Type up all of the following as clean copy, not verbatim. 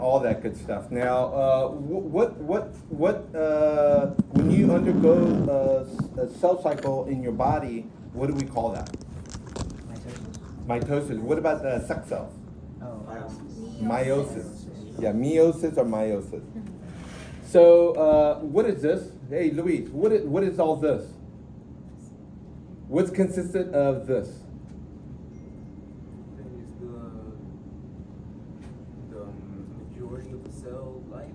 all that good stuff. Now, when you undergo a cell cycle in your body, what do we call that? Mitosis. Mitosis. What about the sex cells? Oh, Meiosis. Yeah, meiosis or meiosis. So, what is this? Hey, Luis, what is all this? What's consistent of this? That is the majority of the cell life.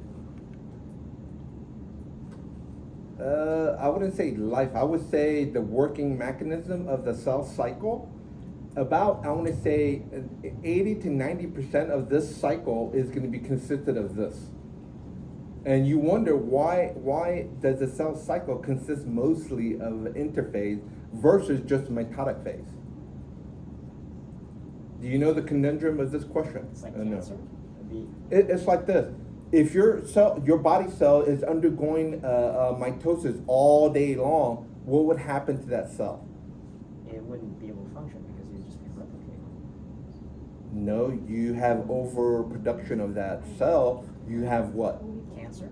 I wouldn't say life. I would say the working mechanism of the cell cycle. About, I want to say 80 to 90% of this cycle is going to be consistent of this. And you wonder why does the cell cycle consist mostly of interphase versus just mitotic phase? Do you know the conundrum of this question? it's like No. cancer. It's like this. If your body cell is undergoing mitosis all day long, what would happen to that cell? It wouldn't be able to function because you'd just be replicating. No, you have overproduction of that cell. You have what? Cancer.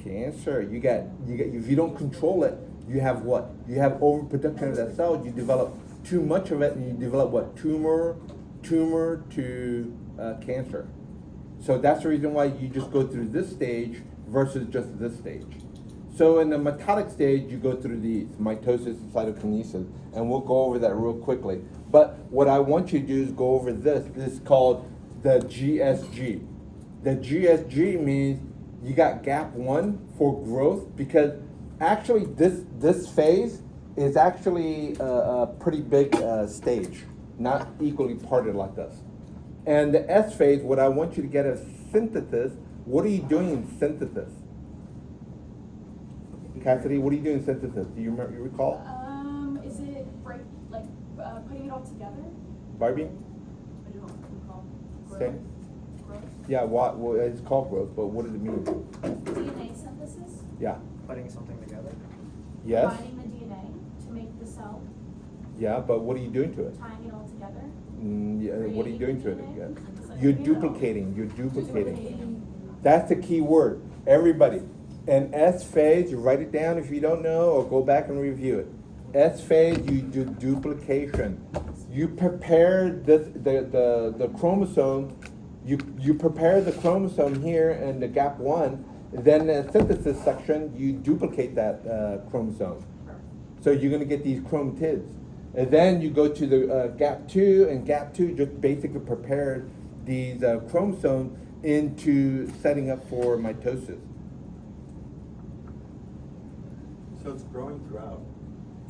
Cancer. You get. If you don't control it, you have what? You have overproduction of that cell. You develop too much of it, and you develop what? Tumor to cancer. So that's the reason why you just go through this stage versus just this stage. So in the mitotic stage, you go through these, mitosis and cytokinesis, and we'll go over that real quickly. But what I want you to do is go over this. This is called the GSG. The GSG means you got gap 1 for growth, because actually this phase is actually a pretty big stage, not equally parted like this. And the S phase, what I want you to get is synthesis. What are you doing in synthesis? Cassidy, what are you doing in synthesis? Do you recall? Is it putting it all together? Barbie? I don't recall. Okay. Growth? Yeah, well, it's called growth, but what does it mean? DNA synthesis? Yeah. Putting something together. Yes? Combining the DNA to make the cell, Yeah, but what are you doing to it? tying it all together. Yeah, what are you doing to it? Creating Yeah. DNA? You're duplicating. You're duplicating. Duplicating. That's the key word. Everybody. And S phase, you write it down if you don't know, or go back and review it. S phase, you do duplication. You prepare the chromosome. You prepare the chromosome here in the gap 1. Then the synthesis section, you duplicate that chromosome. So you're going to get these chromatids. And then you go to the gap 2, and gap 2 just basically prepares these chromosomes into setting up for mitosis. So it's growing throughout.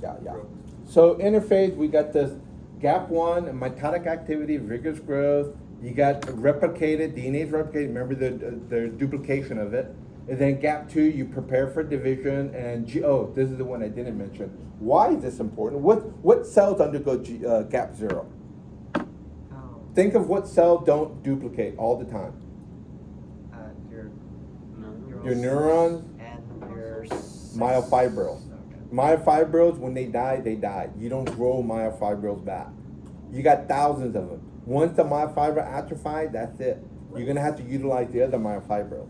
Yeah. Growth. So interphase, we got this gap 1, mitotic activity, vigorous growth. You got replicated, DNA is replicated, remember the duplication of it. And then gap 2, you prepare for division, and this is the one I didn't mention. Why is this important? What cells undergo gap 0? Oh, Think of what cell don't duplicate all the time. your Your neurons, and your myofibrils. Okay. Myofibrils, when they die. You don't grow myofibrils back. You got thousands of them. Once the myofibro atrophies, that's it. You're gonna have to utilize the other myofibrils.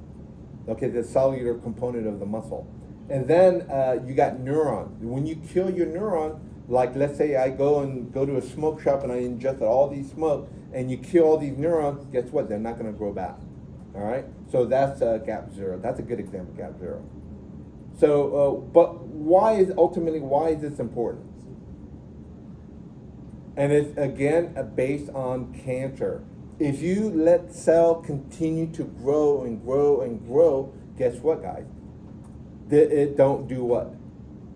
Okay, the cellular component of the muscle. And then you got neurons. When you kill your neuron, like let's say I go to a smoke shop and I ingested all these smoke, and you kill all these neurons, guess what? They're not gonna grow back. All right, so that's gap 0. That's a good example, gap 0. So, but why is this important? And it's again based on cancer. If you let cell continue to grow and grow and grow, guess what, guys? It don't do what?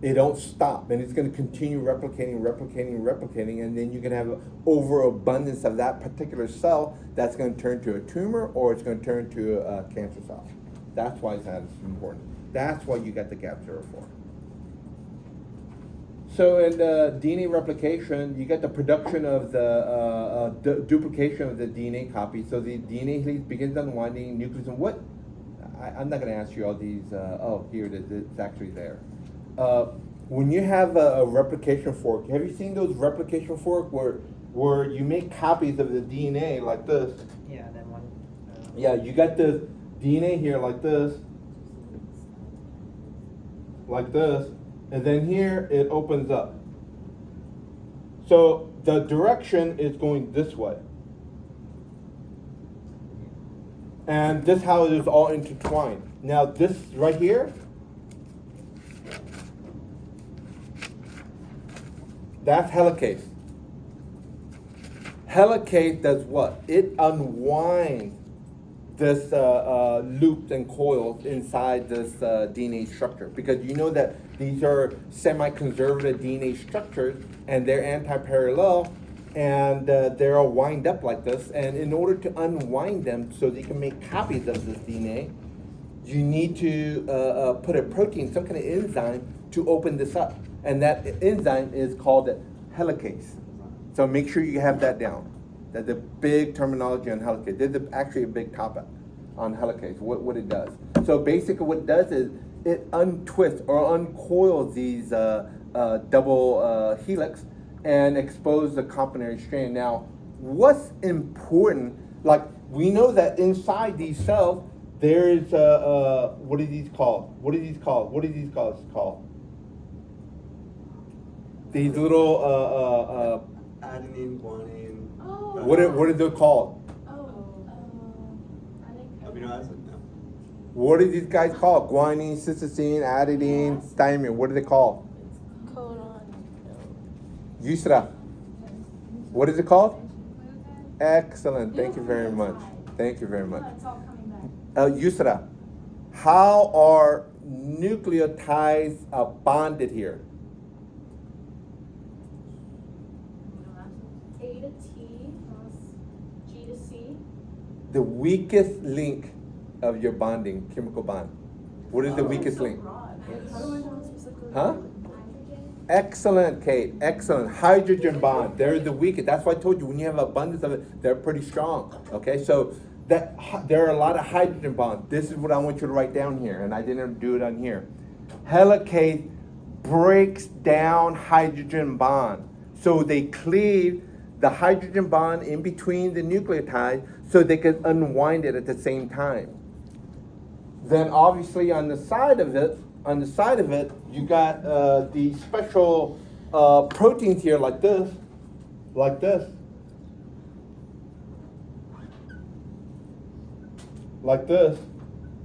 It don't stop, and it's going to continue replicating, and then you're going to have an overabundance of that particular cell that's going to turn to a tumor, or it's going to turn to a cancer cell. That's why it's important. That's why you got the gap 0 for. So in the DNA replication, you get the production of the duplication of the DNA copy. So the DNA helix begins unwinding, nucleus, and what? I'm not going to ask you all these. Here it is. It's actually there. When you have a replication fork, have you seen those replication forks where you make copies of the DNA like this? Yeah, and then one. Yeah, you got DNA here like this, and then here it opens up. So the direction is going this way. And this how it is all intertwined. Now this right here, that's helicase. Helicase does what? It unwinds this loops and coils inside this DNA structure, because you know that these are semi-conservative DNA structures and they're anti-parallel, and they're all wind up like this. And in order to unwind them so they can make copies of this DNA, you need to put a protein, some kind of enzyme, to open this up. And that enzyme is called helicase. So make sure you have that down. That's a big terminology on helicase. There's actually a big topic on helicase, what it does. So basically what it does is it untwists or uncoils these double helix and expose the complementary strand. Now, what's important, like we know that inside these cells, there is, what are these called? What are these called? What are these called? These little, Adenine, guanine. Oh. what are they called? Amino acid, no. What are these guys called? Guanine, cytosine, adenine, thymine. What are they called? Yusra. What is it called? Excellent. Thank you very much. Thank you very much. It's all coming back. Yusra, how are nucleotides bonded here? A to T plus G to C. The weakest link of your bonding, chemical bond. What is the weakest link? How do I know specifically? Huh? Hydrogen? Excellent, Kate. Excellent. Hydrogen bond. They're the weakest. That's why I told you when you have abundance of it, they're pretty strong. Okay, so there are a lot of hydrogen bonds. This is what I want you to write down here, and I didn't do it on here. Helicase breaks down hydrogen bond, so they cleave the hydrogen bond in between the nucleotide so they can unwind it at the same time. Then obviously on the side of it, you got these special proteins here like this.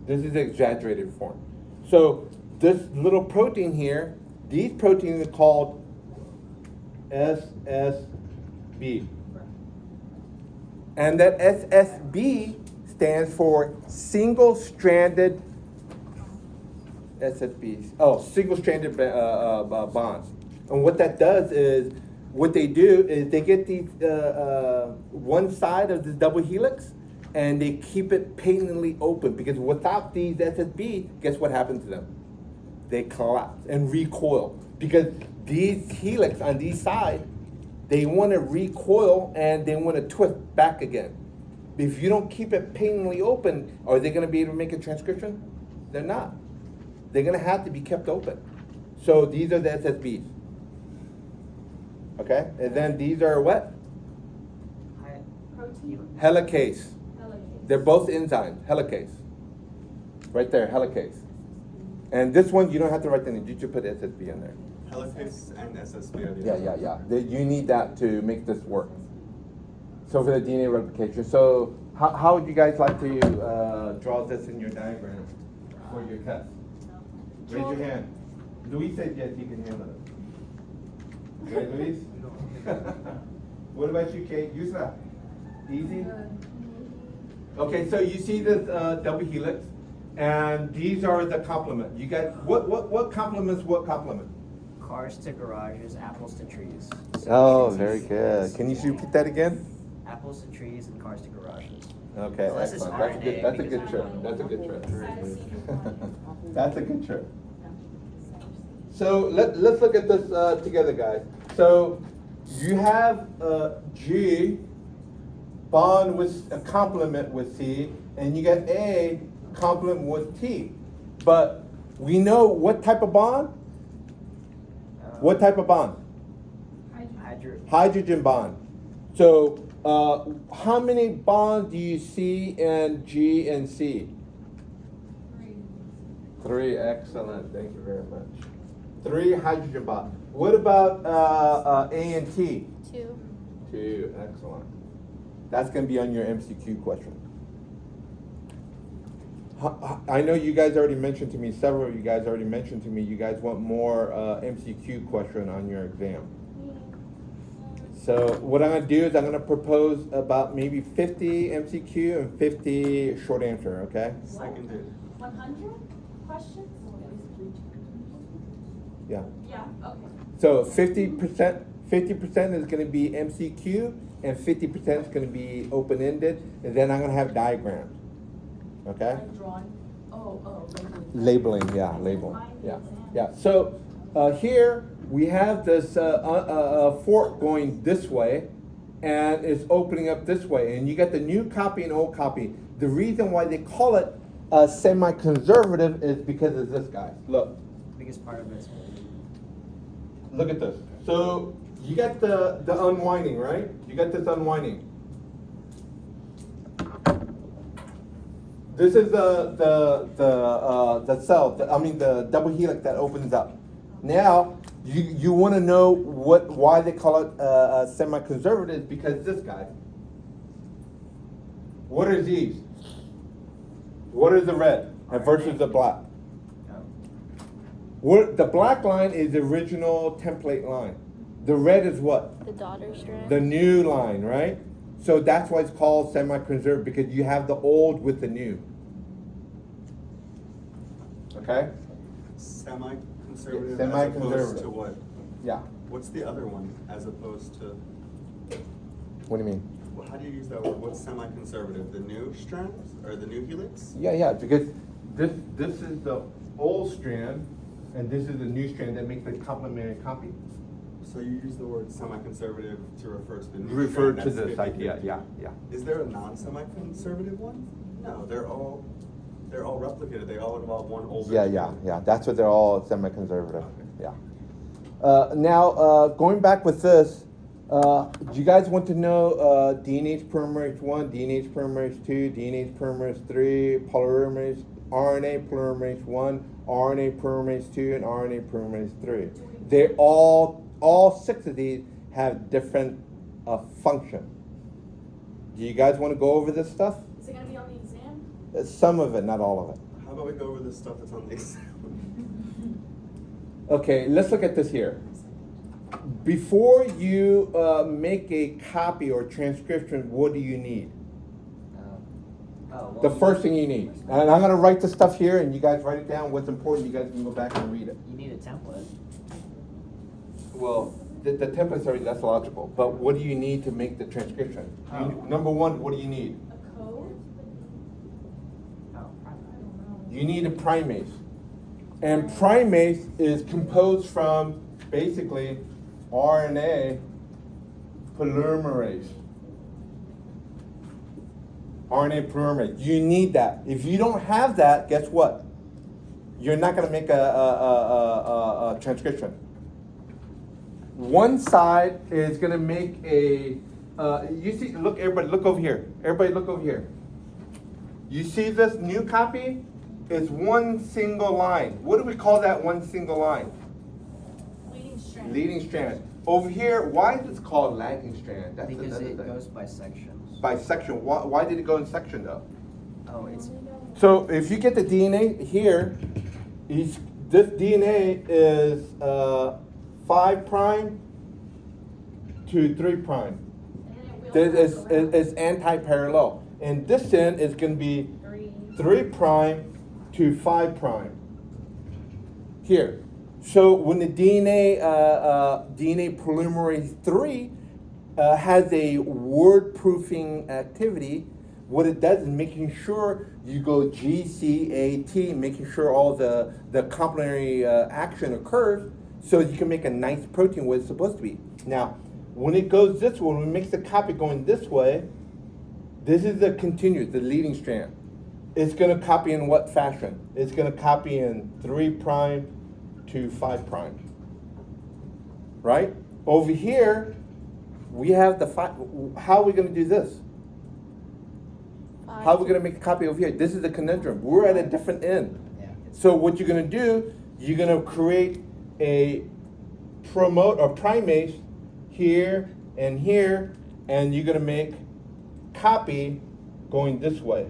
This is exaggerated form. So this little protein here, these proteins are called SSB. And that SSB stands for single-stranded single-stranded bonds. And what that does is, what they do is they get these one side of this double helix, and they keep it patently open, because without these SSB, guess what happens to them? They collapse and recoil, because these helix on these sides, they want to recoil and they want to twist back again. If you don't keep it patently open, are they going to be able to make a transcription? They're not. They're going to have to be kept open. So these are the SSBs. Okay? And then these are what? Protein. Helicase. Helicase. They're both enzymes. Helicase. Right there, helicase. And this one, you don't have to write the name. You just put SSB in there. Helicase and SSB are the Yeah. You need that to make this work. So for the DNA replication. So how would you guys like to draw this in your diagram for your test? Raise your hand. Luis said yes, he can handle it. Right, Luis? What about you, Kate? Yusra? Easy? Okay, so you see this double helix, and these are the complement. You got what complements what complement? Cars to garages, apples to trees. Oh, very good. Can you repeat that again? Apples to trees and cars to garages. Okay, Unless it's excellent. RNA, That's a good because- trick. That's a good trick. That's a good trick. So let's look at this together, guys. So you have G bond with a complement with C, and you get A complement with T. But we know what type of bond? What type of bond? Hydrogen bond. So how many bonds do you see in G and C? 3, excellent, thank you very much. 3 hydrogen bond. What about A and T? 2. 2, excellent. That's gonna be on your MCQ question. I know you guys already mentioned to me, several of you guys already mentioned to me, you guys want more MCQ question on your exam. So what I'm gonna do is I'm gonna propose about maybe 50 MCQ and 50 short answer, okay? Seconded. 100 questions? Yeah. Yeah, okay. So 50% is gonna be MCQ and 50% is gonna be open-ended, and then I'm gonna have diagrams, okay? Like drawing, labeling. Labeling, yeah, labeling, yeah, yeah. So here we have this fork going this way, and it's opening up this way, and you got the new copy and old copy. The reason why they call it semi-conservative is because of this guy. Look, Biggest part of it is look at this. So you got the unwinding, right? You got this unwinding. This is the cell, the double helix that opens up. Now, you want to know why they call it semi-conservative, because this guy. What are these? What is the red versus the black? The black line is the original template line. The red is what? The daughter strand. The new line, right? So that's why it's called semi-conservative, because you have the old with the new. Okay? Semi-conservative as Semi-conservative. opposed to what? Yeah. What's the other one as opposed to, What do you mean? well, how do you use that word? What's semi-conservative? The new strands or the new helix? Yeah, because this is the old strand, and this is the new strand that makes the complementary copy. So you use the word semi-conservative to refer to the new Refer strand to that's this 50-50. idea, yeah. Is there a non-semi-conservative one? No, they're all replicated. They all involve one older. Yeah. That's what they're all semi-conservative. Yeah. Now, going back with this, do you guys want to know DNase polymerase 1, DNase polymerase 2, DNase polymerase 3, polymerase, RNA polymerase 1, RNA polymerase 2, and RNA polymerase 3? They all 6 of these have different function. Do you guys want to go over this stuff? Is it gonna be on the exam? Some of it, not all of it. How about we go over the stuff that's on the exam? Okay, let's look at this here. Before you make a copy or transcription, what do you need? The first thing you need. And I'm gonna write the stuff here, and you guys write it down, what's important, you guys can go back and read it. You need a template. Well, the template's already, that's logical, but what do you need to make the transcription? Number one, what do you need? A code? Oh, You need a primase. And primase is composed from basically RNA polymerase. RNA polymerase. You need that. If you don't have that, guess what? You're not going to make a transcription. One side is going to make a. You see? Look, everybody, look over here. Everybody, look over here. You see this new copy? It's one single line. What do we call that one single line? Leading strand. Leading strand. Over here, why is it called lagging strand? That's because another it thing. goes by sections. By section. Why did it go in section though? Oh, it's So if you get the DNA here, this DNA is 5 prime to 3 prime. And then it will This wrap around. is anti-parallel. And this end is going to be 3 prime to 5 prime. Here. So when the DNA polymerase 3 has a word proofing activity, what it does is making sure you go GCAT, making sure all the complementary action occurs, so you can make a nice protein where it's supposed to be. Now, when it goes this way, when it makes the copy going this way, this is the continuous, the leading strand. It's going to copy in what fashion? It's going to copy in 3 prime to 5 prime. Right? Over here, we have the 5. How are we going to do this? How are we going to make a copy over here? This is the conundrum. We're at a different end. yeah. So what you're gonna do, you're gonna create a promote or primase here and here, and you're gonna make copy going this way.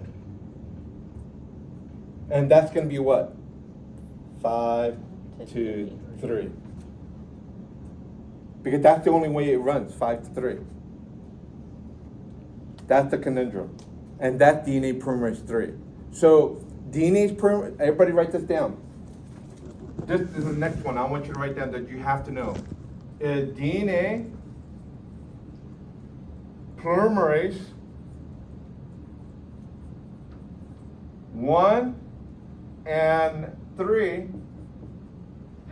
And that's gonna be what? 5, 2, 3. Because that's the only way it runs, 5 to 3. That's the conundrum. And that's DNA polymerase 3. So DNA's polymerase, everybody write this down. This is the next one I want you to write down that you have to know. Is DNA polymerase 1 and 3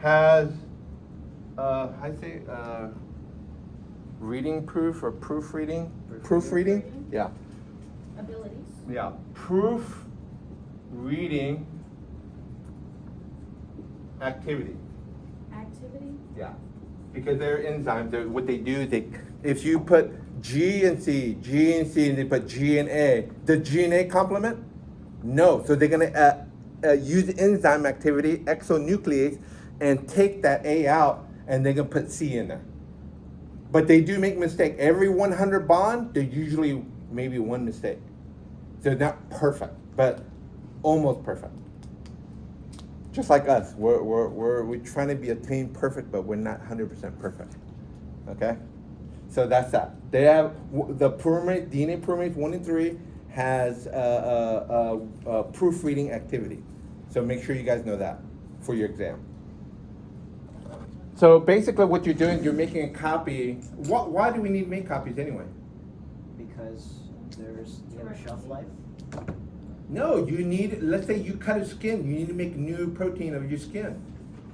has, how do you say, reading proof or proofreading? Proofreading? Yeah. Abilities. Yeah, proof reading activity. Activity. Yeah, because they're enzymes. What they do, if you put G and C, and they put G and A, does G and A complement? No. So they're gonna use enzyme activity, exonuclease, and take that A out, and they're gonna put C in there. But they do make mistake. Every 100 bond, there's usually maybe one mistake. So not perfect, but almost perfect. Just like us, we're trying to be attained perfect, but we're not 100% perfect. Okay, so that's that. They have the polymerase, DNA polymerase 1 and 3 has proofreading activity. So make sure you guys know that for your exam. So basically, what you're doing, you're making a copy. Why do we need to make copies anyway? Because you have a shelf life. No, you need, let's say you cut a skin, you need to make new protein of your skin.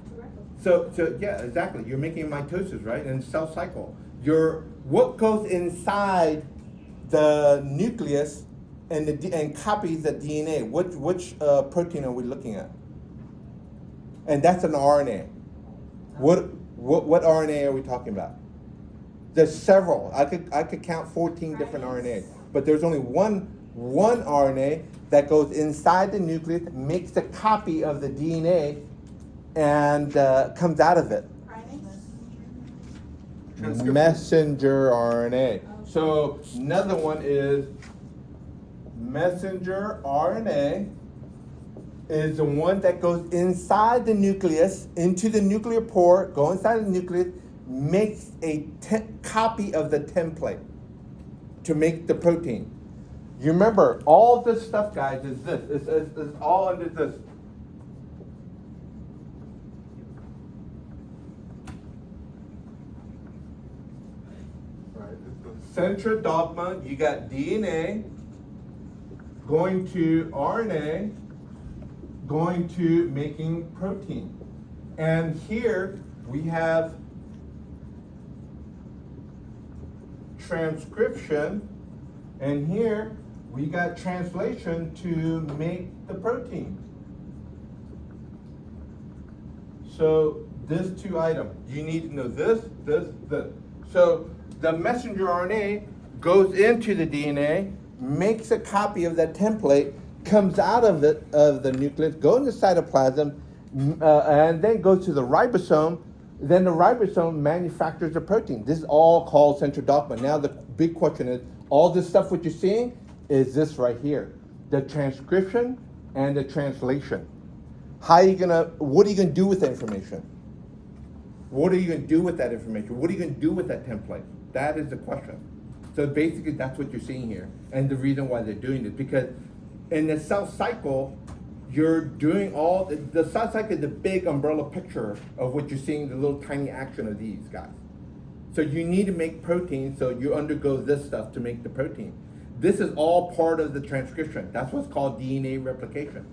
To replicate. So yeah, exactly. You're making mitosis, right? And cell cycle. What goes inside the nucleus and copies the DNA? Which protein are we looking at? And that's an RNA. What RNA are we talking about? There's several. I could count 14 different RNAs, but there's only one RNA that goes inside the nucleus, makes a copy of the DNA, and comes out of it. Primates. Messenger RNA. So another one is messenger RNA is the one that goes inside the nucleus, into the nuclear pore, go inside the nucleus, makes a copy of the template to make the protein. You remember, all this stuff, guys, is this. It's all under this. Central dogma, you got DNA going to RNA, going to making protein. And here we have transcription, and here we got translation to make the protein. So this two items, you need to know this. So the messenger RNA goes into the DNA, makes a copy of that template, comes out of it, of the nucleus, goes in the cytoplasm, and then goes to the ribosome. Then the ribosome manufactures the protein. This is all called central dogma. Now the big question is, all this stuff what you're seeing is this right here, the transcription and the translation. What are you gonna do with that information? What are you gonna do with that information? What are you gonna do with that template? That is the question. So basically that's what you're seeing here. And the reason why they're doing this, because in the cell cycle, you're doing the cell cycle is the big umbrella picture of what you're seeing, the little tiny action of these guys. So you need to make protein, so you undergo this stuff to make the protein. This is all part of the transcription. That's what's called DNA replication.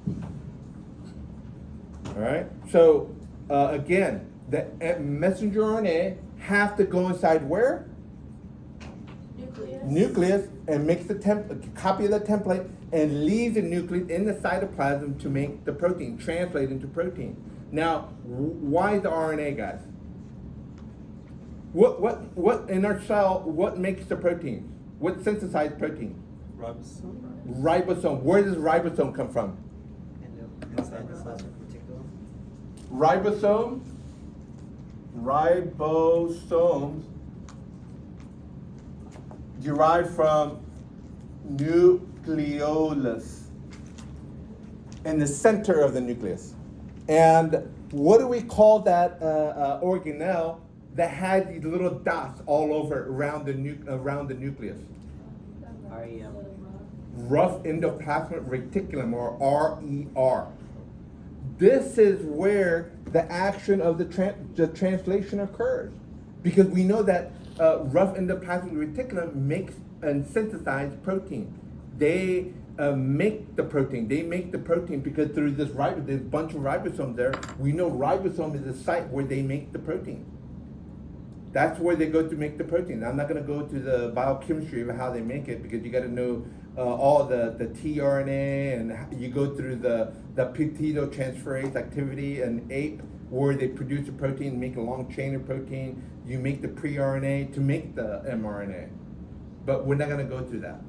All right, so again, the messenger RNA have to go inside where? Nucleus, and makes the copy of the template and leaves the nucleus in the cytoplasm to make the protein, translate into protein. Now, why the RNA, guys? What in our cell, what makes the protein? What synthesized protein? Ribosome. Ribosome. Where does ribosome come from? Inside the plasma ribosomes derive from nucleolus in the center of the nucleus. And what do we call that organelle that has these little dots all over around the nucleus? REM. Rough endoplasmic reticulum, or RER. This is where the action of the translation occurs, because we know that rough endoplasmic reticulum makes and synthesizes protein. They make the protein. They make the protein because through this there's a bunch of ribosomes there. We know ribosome is the site where they make the protein. That's where they go to make the protein. I'm not going to go to the biochemistry of how they make it, because you got to know all the tRNA, and you go through the peptidotransferase activity and APE, where they produce a protein, make a long chain of protein. You make the pre-RNA to make the mRNA. But we're not going to go through that.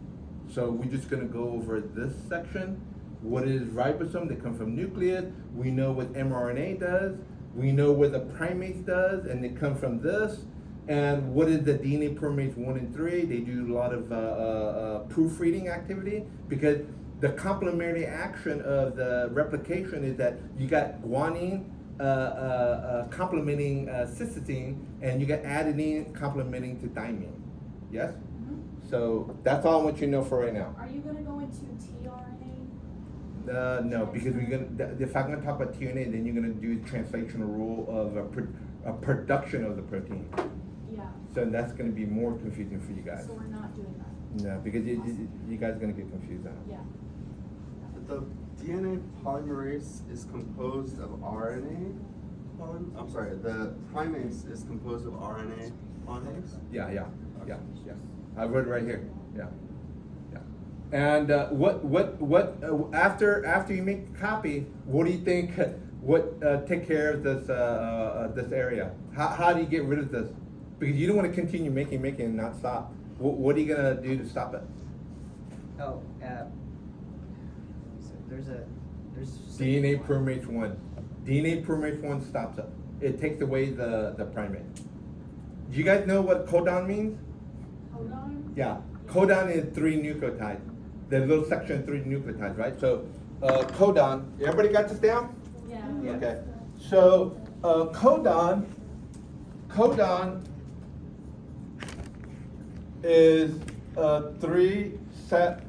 So we're just going to go over this section. What is ribosome? They come from nucleus. We know what mRNA does. We know what the primase does, and they come from this. And what is the DNA polymerase 1 and 3? They do a lot of proofreading activity, because the complementary action of the replication is that you got guanine complementing cysteine, and you got adenine complementing to thymine. Yes? So that's all I want you to know for right now. Are you gonna go into tRNA? No, because if I'm gonna talk about tRNA, then you're gonna do the translational rule of a production of the protein. Yeah. So that's gonna be more confusing for you guys. So we're not doing that. No, because you guys are gonna get confused on it. Yeah. The DNA polymerase is composed of RNA. I'm sorry, the primase is composed of RNA polymerase? Yeah. I wrote it right here. Yeah. And after you make the copy, what do you think? Take care of this area? How do you get rid of this? Because you don't want to continue making and not stop. What are you gonna do to stop it? Oh, so there's DNA polymerase 1. DNA polymerase 1 stops it. It takes away the primate. Do you guys know what codon means? Hold on. Yeah, codon is 3 nucleotides. The little section of 3 nucleotides, right? So codon, everybody got this down? Yeah. Yeah. Okay. So codon is 3 set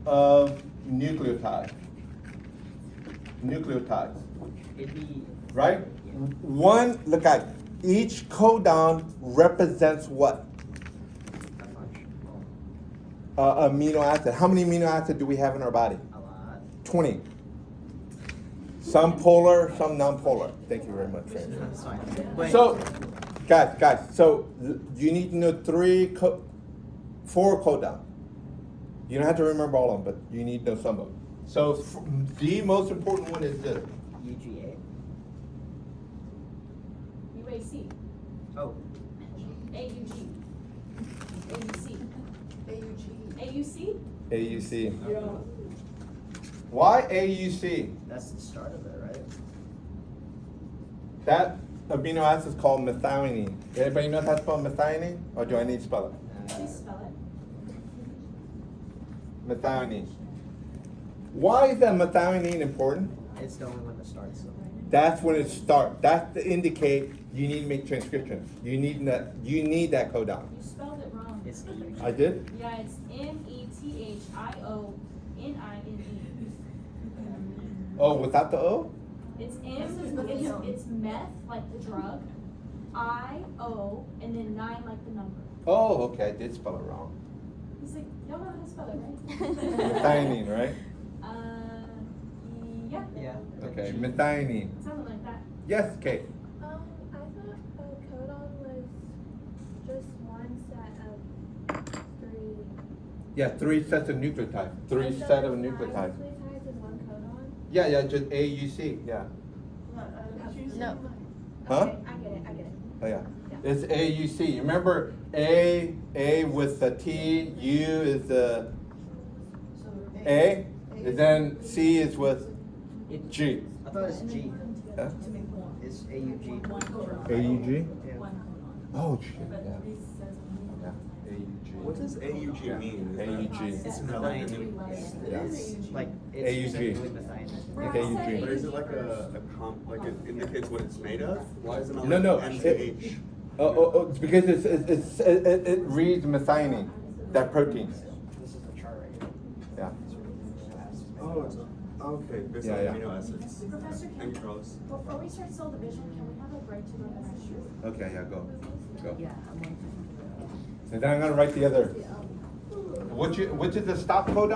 of nucleotides. it'd be Right? One, look at each codon represents what? a bunch. Amino acid. How many amino acids do we have in our body? A lot. 20. Some polar, some non-polar. Thank you very much, Francis. That's fine. But So, guys, so you need to know 4 codon. You don't have to remember all of them, but you need to know some of them. So the most important one is this. UGA. UAC. Oh, AUG. AUC. AUC? AUC. Why AUC? that's the start of it, right? That amino acid is called methionine. Everybody know how to spell methionine? Or do I need to spell it? Please spell it. Methionine. Why is that methionine important? It's the only one that starts. So. That's when it starts. That's to indicate you need to make transcriptions. You need that codon. You spelled it wrong. It's I did? Yeah, it's METHIONINE. Oh, without the O? It's it's meth, like the drug, I-O, and then 9 like the number. Oh, okay, I did spell it wrong. He's like, y'all know how to spell it, right? Methionine, right? Yeah. Yeah. Okay, methionine. Something like that. Yes, Kate. I thought a codon was just one set of 3. Yeah, 3 sets of nucleotides. 3 And so sets of it's 9 nucleotides. nucleotides in one codon? Yeah, just AUC, yeah. No. Huh? Okay, I get it. Oh, yeah. Yeah. It's AUC. Remember, A with the T, U is the A, and then C is with It, G. I thought it's G. Huh? It's AUG. AUG? Yeah. Oh, shit, yeah. Yeah, What does AUG mean? Is that- AUG. It's that like a methionine. new- It's like, it's AUG. specifically methionine. AUG. But is it like like it indicates what it's made of? Why is it not No, like no, MCH? It's because it reads methionine, that protein. This is the chart right here. Yeah. Oh, it's, okay, based on Yeah, yeah. amino acids. Professor, Thank you, Carlos. before we start cell division, can we have a break to go to the restroom? Okay, yeah, go. Yeah, I'm going to. And then I'm gonna write the other. Which is the stop code?